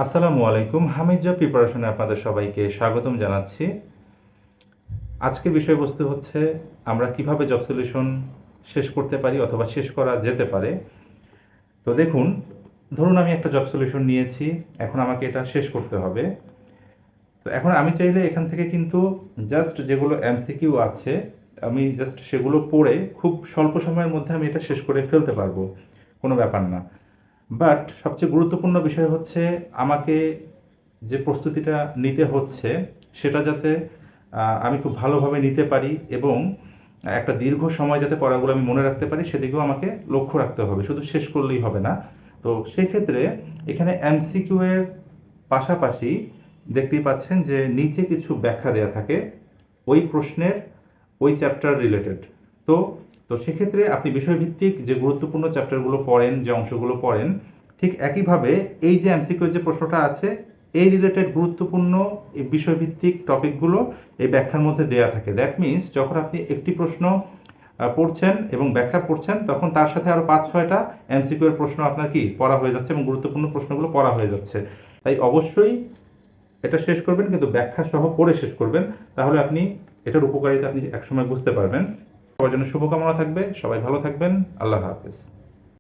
আসসালামু আলাইকুম। হামিদ জব প্রিপারেশনে আপনাদের সবাইকে স্বাগতম জানাচ্ছি। আজকের বিষয়বস্তু হচ্ছে আমরা কিভাবে জব সলিউশন শেষ করতে পারি অথবা শেষ করা যেতে পারে। তো দেখুন, ধরুন আমি একটা জব সলিউশন নিয়েছি, এখন আমাকে এটা শেষ করতে হবে। তো এখন আমি চাইলে এখান থেকে কিন্তু জাস্ট যেগুলো এমসিকিউ আছে আমি জাস্ট সেগুলো পড়ে খুব স্বল্প সময়ের মধ্যে আমি এটা শেষ করে ফেলতে পারবো, কোনো ব্যাপার না। বাট সবচেয়ে গুরুত্বপূর্ণ বিষয় হচ্ছে আমাকে যে প্রস্তুতিটা নিতে হচ্ছে সেটা যাতে আমি খুব ভালোভাবে নিতে পারি এবং একটা দীর্ঘ সময় যাতে পড়াগুলো আমি মনে রাখতে পারি সেদিকেও আমাকে লক্ষ্য রাখতে হবে, শুধু শেষ করলেই হবে না। তো সেক্ষেত্রে এখানে এমসিকিউ এর পাশাপাশি দেখতেই পাচ্ছেন যে নিচে কিছু ব্যাখ্যা দেওয়া থাকে ওই প্রশ্নের ওই চ্যাপ্টার রিলেটেড। তো তো সেক্ষেত্রে আপনি বিষয়ভিত্তিক যে গুরুত্বপূর্ণ চ্যাপ্টারগুলো পড়েন, যে অংশগুলো পড়েন, ঠিক একইভাবে এই যে এমসিকিউ যে প্রশ্নটা আছে এই রিলেটেড গুরুত্বপূর্ণ এই বিষয়ভিত্তিক টপিকগুলো এই ব্যাখ্যার মধ্যে দেয়া থাকে। দ্যাট মিনস যখন আপনি একটি প্রশ্ন পড়ছেন এবং ব্যাখ্যা পড়ছেন তখন তার সাথে আরো ৫-৬টা এমসিকিউ এর প্রশ্ন আপনার কি পড়া হয়ে যাচ্ছে এবং গুরুত্বপূর্ণ প্রশ্নগুলো পড়া হয়ে যাচ্ছে। তাই অবশ্যই এটা শেষ করবেন, কিন্তু ব্যাখ্যা সহ পড়ে শেষ করবেন। তাহলে আপনি এটার উপকারিতা আপনি একসময় বুঝতে পারবেন। সবার জন্য শুভকামনা থাকবে, সবাই ভালো থাকবেন। আল্লাহ হাফেজ।